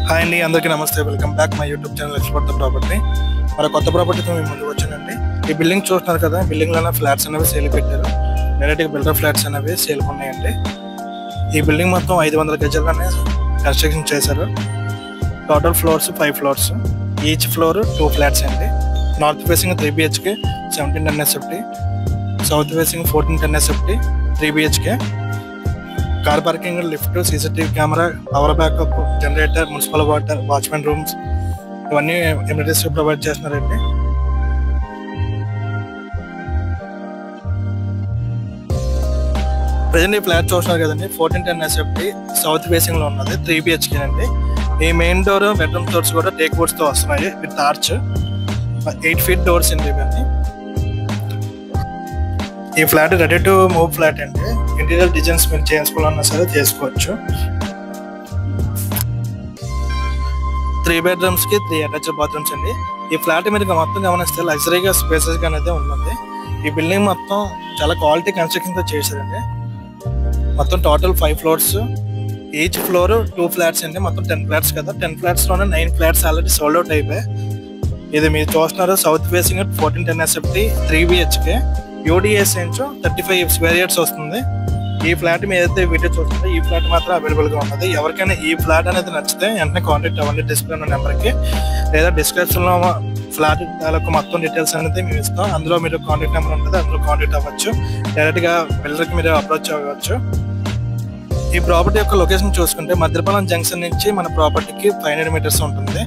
Hi అండి, అందరికీ నమస్తే. Welcome back my YouTube channel expert property. మన కొత్త ప్రాపర్టీతో మేము ముందుకు వచ్చానండి. ఈ బిల్డింగ్ చూస్తున్నారు కదా, బిల్డింగ్లోనే ఫ్లాట్స్ అనేవి సేల్ పెట్టారు. డైరెక్ట్గా బిల్డర్ ఫ్లాట్స్ అనేవి సేల్ ఉన్నాయండి. ఈ బిల్డింగ్ మొత్తం 500 గజాలనే కన్స్ట్రక్షన్ చేశారు. Total floors 5 floors, each floor 2 flats అండి. North facing 3 BHK 1710 SFT, south facing 1410 SFT 3 BHK. Car parking, lift, CCTV camera, power backup, generator, municipal water, watchman rooms ఇవన్నీ amenities provide చేస్తున్నారండి. Present ఈ flat చూస్తున్నారు కదండి, 1410 SFT south facing లో ఉన్నది, 3 BHK అండి. ఈ మెయిన్ డోర్, బెడ్రూమ్ డోర్స్ కూడా టేక్ వుడ్స్ తో వస్తున్నాయి విత్ ఆర్చ్. 8 feet డోర్స్ అండి ఇవన్నీ. ఈ flat ready to move flat అండి. ఇంటీరియర్ డిజైన్స్ మీరు చేసుకోవాలన్నా సరే చేసుకోవచ్చు. 3 bedrooms కి 3 అటాచ్డ్ బాత్రూమ్స్ అండి. ఈ ఫ్లాట్ మీరు మొత్తం గమనిస్తే లగ్జరీగా స్పేసెస్ గా అనేది ఉన్నది. ఈ బిల్డింగ్ మొత్తం చాలా క్వాలిటీ కన్స్ట్రక్షన్ తో చేశారండి. మొత్తం total 5 floors, each floor 2 flats అండి. మొత్తం 10 flats కదా, 10 flats లోనే 9 flats ఆల్రెడీ సోల్డ్ అవుట్ అయిపోయాయి. ఇది మీరు చూస్తున్నారు south facing 1410 SFT 3 BHK. UDS నుంచి 35 square yards వస్తుంది. ఈ ఫ్లాట్ మీద అయితే వీడియో చూస్తుంటే ఈ ఫ్లాట్ మాత్రం అవైలబుల్ గా ఉన్నది. ఎవరికైనా ఈ ఫ్లాట్ అనేది నచ్చితే వెంటనే కాంటాక్ట్ అవ్వండి డిస్ప్లే ఉన్న నెంబర్కి, లేదా డిస్క్రిప్షన్ లో ఫ్లాట్ తాలూకు మొత్తం డీటెయిల్స్ అనేది మేము ఇస్తాం. అందులో మీరు కాంటాక్ట్ నెంబర్ ఉంటుంది, అందులో కాంటాక్ట్ అవ్వచ్చు. డైరెక్ట్ గా బిల్డర్కి మీరు అప్రోచ్ అవ్వచ్చు. ఈ ప్రాపర్టీ యొక్క లొకేషన్ చూసుకుంటే మధ్యపాలెం జంక్షన్ నుంచి మన ప్రాపర్టీకి 500 meters ఉంటుంది.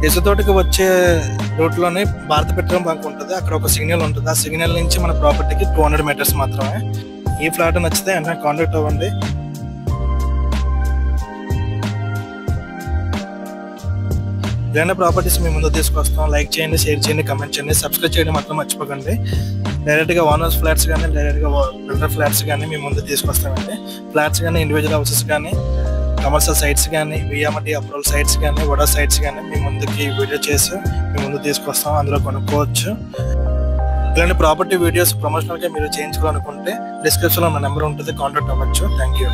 ఇసుతోటకి వచ్చే రూట్ లోనే భారత పెట్రోల్ బంక్ ఉంటుంది. అక్కడ ఒక సిగ్నల్ ఉంటుంది. ఆ సిగ్నల్ నుంచి మన ప్రాపర్టీకి 200 meters మాత్రమే. ఈ ఫ్లాట్ నచ్చితే వెంటనే కాంటాక్ట్ అవ్వండి. ఇలాంటి ప్రాపర్టీస్ మీ ముందు తీసుకొస్తాం. లైక్ చేయండి, షేర్ చేయండి, కమెంట్ చేయండి, సబ్స్క్రైబ్ చేయడం మాత్రం మర్చిపోకండి. డైరెక్ట్గా ఓనర్స్ ఫ్లాట్స్ కానీ, డైరెక్ట్గా బిల్డర్ ఫ్లాట్స్ కానీ మీ ముందు తీసుకొస్తామండి. ఫ్లాట్స్ కానీ, ఇండివిజువల్ హౌసెస్ కానీ, కమర్షియల్ సైట్స్ కానీ, విఎంటి అప్రూవల్ సైట్స్ కానీ, వడా సైట్స్ కానీ మీ ముందుకి వీడియో చేసి మీ ముందు తీసుకొస్తాం. అందులో కొనుక్కోవచ్చు. ఇలాంటి ప్రాపర్టీ వీడియోస్ ప్రమోషనల్గా మీరు చేయించుకోవాలనుకుంటే డిస్క్రిప్షన్లో మా నెంబర్ ఉంటుంది, కాంటాక్ట్ అవ్వచ్చు. Thank you.